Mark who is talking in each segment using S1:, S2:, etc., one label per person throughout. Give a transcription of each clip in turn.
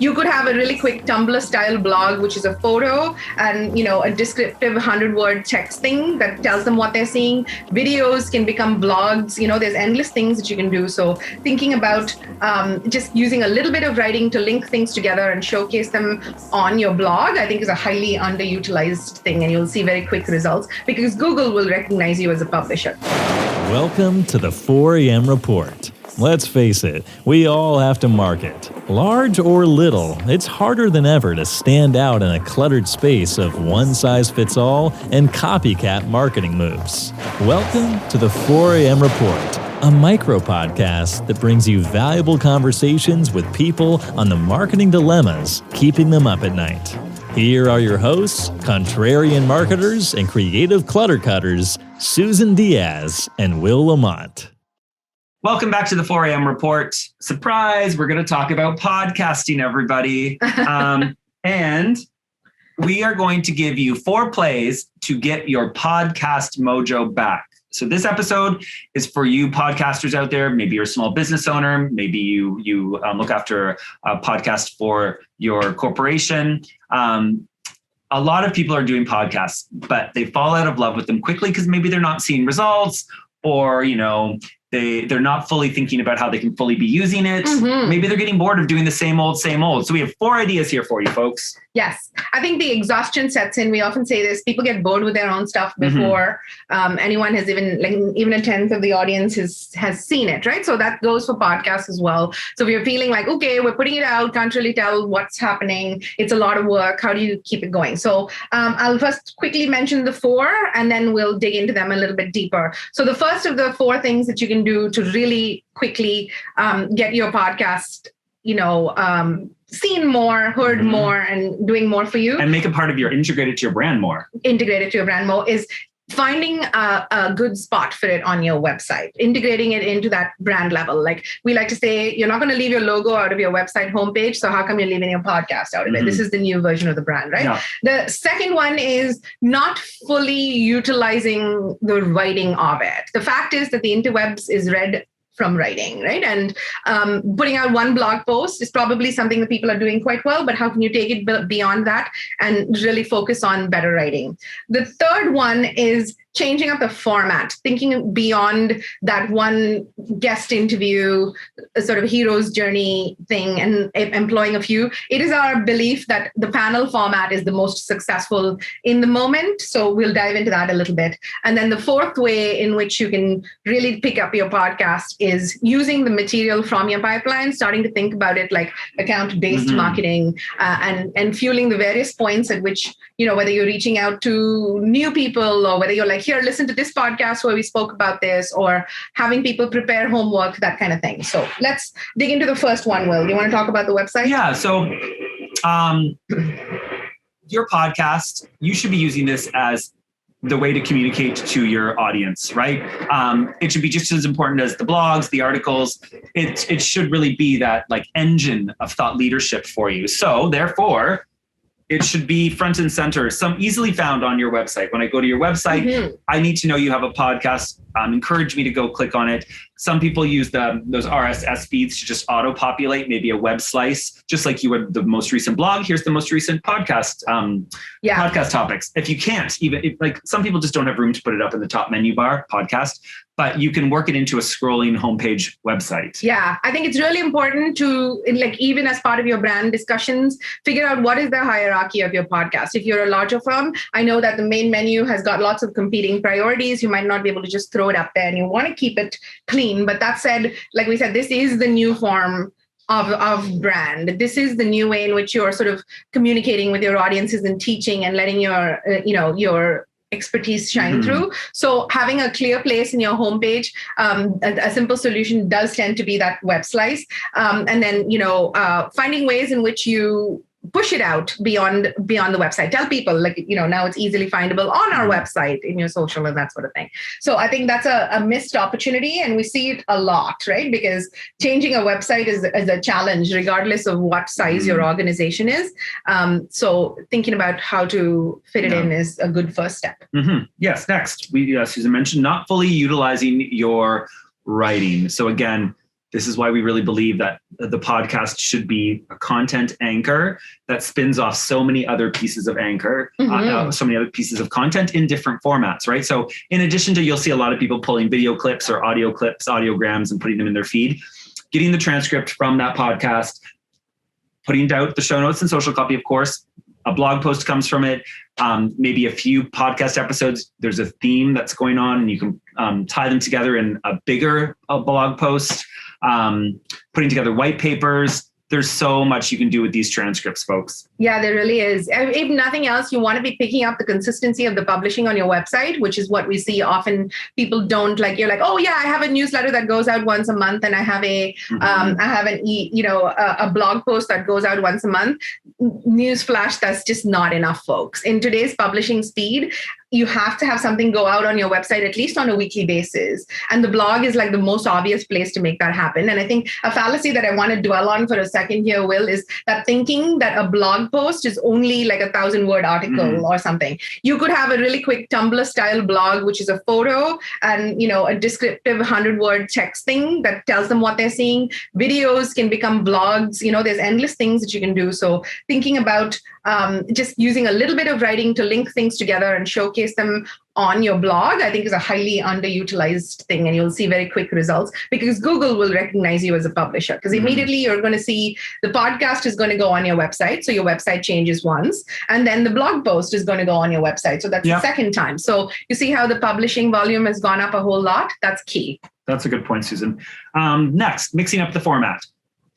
S1: you could have a really quick Tumblr style blog, which is a photo and, a descriptive 100-word text thing that tells them what they're seeing. Videos can become blogs. There's endless things that you can do. So thinking about just using a little bit of writing to link things together and showcase them on your blog, I think is a highly underutilized thing, and you'll see very quick results because Google will recognize you as a publisher.
S2: Welcome to the 4 a.m. Report. Let's face it, we all have to market. Large or little, it's harder than ever to stand out in a cluttered space of one-size-fits-all and copycat marketing moves. Welcome to the 4 a.m. Report, a micro-podcast that brings you valuable conversations with people on the marketing dilemmas keeping them up at night. Here are your hosts, contrarian marketers and creative clutter cutters, Susan Diaz and Will Lamont.
S3: Welcome back to the 4 a.m. Report. Surprise, we're going to talk about podcasting, everybody. And we are going to give you 4 plays to get your podcast mojo back. So this episode is for you podcasters out there. Maybe you're a small business owner. Maybe you look after a podcast for your corporation. A lot of people are doing podcasts, but they fall out of love with them quickly because maybe they're not seeing results, or, they're not fully thinking about how they can fully be using it. Mm-hmm. Maybe they're getting bored of doing the same old. So we have 4 ideas here for you, folks.
S1: Yes. I think the exhaustion sets in. We often say this, people get bored with their own stuff before anyone has even a tenth of the audience has seen it, right? So that goes for podcasts as well. So we are feeling like, okay, we're putting it out, can't really tell what's happening. It's a lot of work. How do you keep it going? So I'll first quickly mention the 4, and then we'll dig into them a little bit deeper. So the first of the 4 things that you can do to really quickly get your podcast, seen more, heard more, and doing more for you.
S3: And make it part of integrated to your brand more.
S1: Integrated to your brand more is finding a good spot for it on your website, integrating it into that brand level. Like we like to say, you're not going to leave your logo out of your website homepage. So how come you're leaving your podcast out of it? This is the new version of the brand, right? Yeah. The second one is not fully utilizing the writing of it. The fact is that the interwebs is read from writing, right? And putting out one blog post is probably something that people are doing quite well, but how can you take it beyond that and really focus on better writing? The third one is changing up the format, thinking beyond that one guest interview, sort of hero's journey thing, and employing a few. It is our belief that the panel format is the most successful in the moment. So we'll dive into that a little bit. And then the fourth way in which you can really pick up your podcast is using the material from your pipeline, starting to think about it like account-based marketing, and fueling the various points at which, whether you're reaching out to new people or whether you're like, here, listen to this podcast where we spoke about this, or having people prepare homework, that kind of thing. So let's dig into the first one, Will. You want to talk about the website?
S3: Yeah. So your podcast, you should be using this as the way to communicate to your audience, right? It should be just as important as the blogs, the articles. It should really be that like engine of thought leadership for you. So therefore, it should be front and center, some easily found on your website. When I go to your website, I need to know you have a podcast. Encourage me to go click on it. Some people use those RSS feeds to just auto-populate maybe a web slice, just like you would the most recent blog. Here's the most recent podcast podcast topics. If you can't, like some people just don't have room to put it up in the top menu bar, podcast, but you can work it into a scrolling homepage website.
S1: Yeah, I think it's really important to, like, even as part of your brand discussions, figure out what is the hierarchy of your podcast. If you're a larger firm, I know that the main menu has got lots of competing priorities. You might not be able to just throw it up there, and you want to keep it clean. But that said, like we said, this is the new form of brand. This is the new way in which you're sort of communicating with your audiences and teaching and letting your expertise shine through. So having a clear place in your homepage, a simple solution does tend to be that web slice. And then, finding ways in which you push it out beyond the website. Tell people, now it's easily findable on our website, in your social and that sort of thing. So I think that's a missed opportunity, and we see it a lot, right? Because changing a website is a challenge, regardless of what size your organization is. So thinking about how to fit it in is a good first step.
S3: Yes. Next, Susan mentioned not fully utilizing your writing. So again, This is why we really believe that the podcast should be a content anchor that spins off so many other pieces of so many other pieces of content in different formats, right? So in addition to, you'll see a lot of people pulling video clips or audio clips, audiograms, and putting them in their feed, getting the transcript from that podcast, putting out the show notes and social copy, of course. A blog post comes from it. Maybe a few podcast episodes. There's a theme that's going on, and you can tie them together in a bigger blog post. Putting together white papers. There's so much you can do with these transcripts, folks.
S1: Yeah, there really is. If nothing else, you want to be picking up the consistency of the publishing on your website, which is what we see often. People don't like. You're like, oh yeah, I have a newsletter that goes out once a month, and I have a a blog post that goes out once a month. Newsflash, that's just not enough, folks. In today's publishing speed, you have to have something go out on your website at least on a weekly basis. And the blog is like the most obvious place to make that happen. And I think a fallacy that I want to dwell on for a second here, Will, is that thinking that a blog post is only like a 1,000-word article or something. You could have a really quick Tumblr style blog, which is a photo and, a descriptive 100-word text thing that tells them what they're seeing. Videos can become vlogs. There's endless things that you can do. So thinking about just using a little bit of writing to link things together and showcase them on your blog, I think is a highly underutilized thing, and you'll see very quick results because Google will recognize you as a publisher, because immediately you're going to see the podcast is going to go on your website. So your website changes once, and then the blog post is going to go on your website. So that's the second time. So you see how the publishing volume has gone up a whole lot. That's key.
S3: That's a good point, Susan. Next, mixing up the format.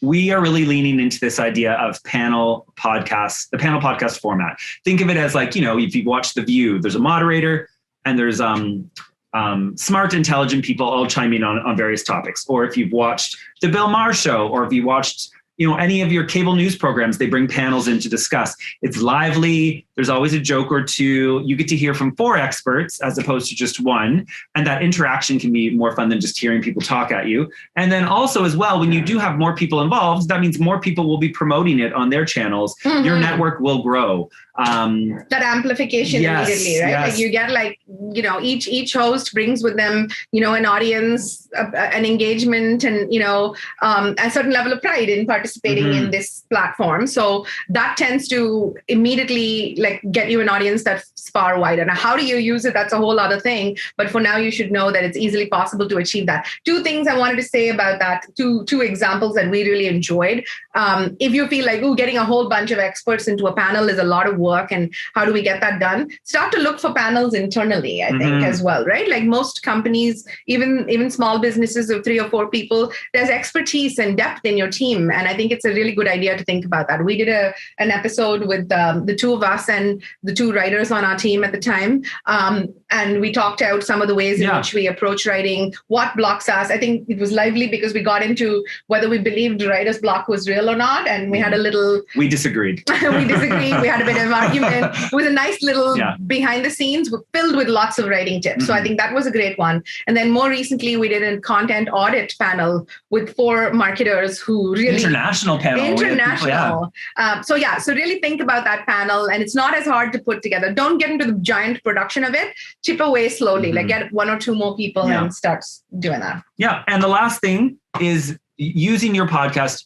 S3: We are really leaning into this idea of panel podcasts, the panel podcast format. Think of it as like, if you watch The View, there's a moderator and there's smart, intelligent people all chiming on various topics. Or if you've watched The Bill Maher Show, or if you watched any of your cable news programs, they bring panels in to discuss. It's lively. There's always a joke or two. You get to hear from 4 experts as opposed to just one. And that interaction can be more fun than just hearing people talk at you. And then also as well, when you do have more people involved, that means more people will be promoting it on their channels. Your network will grow.
S1: That amplification immediately, right?
S3: Yes.
S1: Like you get each host brings with them, an audience, an engagement, and, a certain level of pride in participating in this platform. So that tends to immediately get you an audience that's far wider. Now, how do you use it? That's a whole other thing. But for now, you should know that it's easily possible to achieve that. 2 things I wanted to say about that, two examples that we really enjoyed. If you feel like, getting a whole bunch of experts into a panel is a lot of work, and how do we get that done? Start to look for panels internally, I think, as well, right? Like most companies, even small businesses of 3 or 4 people, there's expertise and depth in your team. And I think it's a really good idea to think about that. We did an episode with the 2 of us and the 2 writers on our team at the time. And we talked out some of the ways in which we approach writing, what blocks us. I think it was lively because we got into whether we believed writer's block was real or not. And we had a little...
S3: We disagreed.
S1: We had a bit of argument. It was a nice little behind the scenes filled with lots of writing tips. So I think that was a great one. And then more recently, we did a content audit panel with 4 marketers who really...
S3: International panel.
S1: International. So really think about that panel. And it's not as hard to put together. Don't get into the giant production of it. Chip away slowly. Like get 1 or 2 more people and start doing that.
S3: Yeah. And the last thing is using your podcast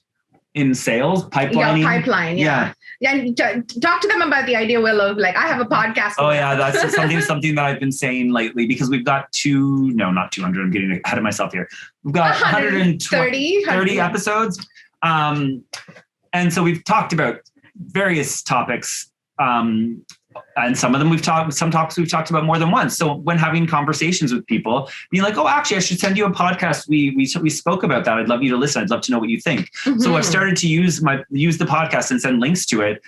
S3: in sales, pipelining.
S1: Pipeline. Yeah. And talk to them about the idea, Will, of I have a podcast.
S3: Oh yeah, that's something that I've been saying lately, because we've got not 200. I'm getting ahead of myself here. We've got 130 episodes. And so we've talked about various topics. And some topics we've talked about more than once. So when having conversations with people, being like, oh, actually, I should send you a podcast. We spoke about that. I'd love you to listen. I'd love to know what you think. So I've started to use the podcast and send links to it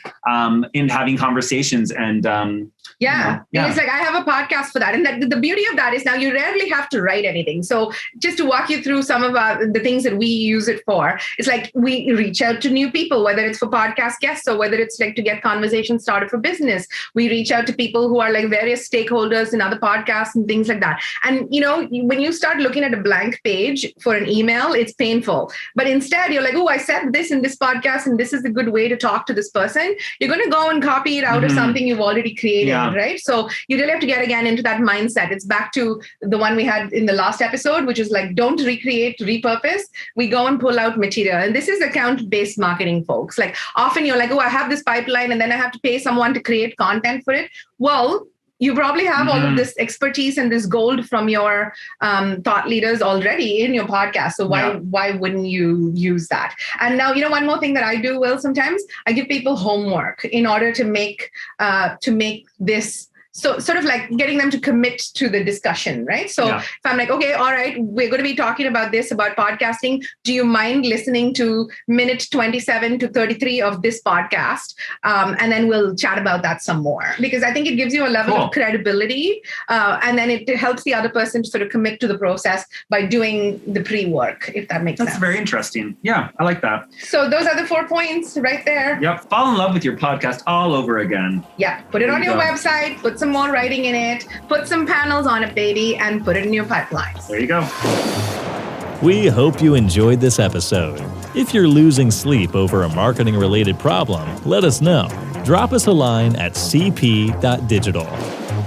S3: in having conversations. And it's like, I have a podcast for that. And the beauty of that is now you rarely have to write anything. So just to walk you through some of the things that we use it for, it's like we reach out to new people, whether it's for podcast guests or whether it's to get conversations started for business. We reach out to people who are various stakeholders in other podcasts and things like that. And, when you start looking at a blank page for an email, it's painful. But instead, you're like, oh, I said this in this podcast, and this is a good way to talk to this person. You're going to go and copy it out of something you've already created.
S1: started, right? So you really have to get again into that mindset. It's back to the one we had in the last episode, which is like, don't recreate, repurpose. We go and pull out material. And this is account-based marketing, folks. Like often you're like, oh, I have this pipeline and then I have to pay someone to create content for it. Well, you probably have all of this expertise and this gold from your thought leaders already in your podcast. So why wouldn't you use that? And now, one more thing that I do, Will, sometimes I give people homework in order to make this. So sort of like getting them to commit to the discussion, right? So if I'm like, okay, all right, we're going to be talking about this, about podcasting. Do you mind listening to minute 27 to 33 of this podcast? And then we'll chat about that some more, because I think it gives you a level of credibility. And then it helps the other person to sort of commit to the process by doing the pre-work, if that makes sense.
S3: That's very interesting. Yeah, I like that.
S1: So those are the 4 points right there.
S3: Yep. Fall in love with your podcast all over again.
S1: Yeah. Put it on your website, put some more writing in it, put some panels on it, baby, and put it in your pipelines.
S3: There you go.
S2: We hope you enjoyed this episode. If you're losing sleep over a marketing-related problem, let us know. Drop us a line at cp.digital.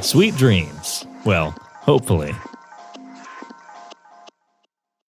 S2: Sweet dreams. Well, hopefully.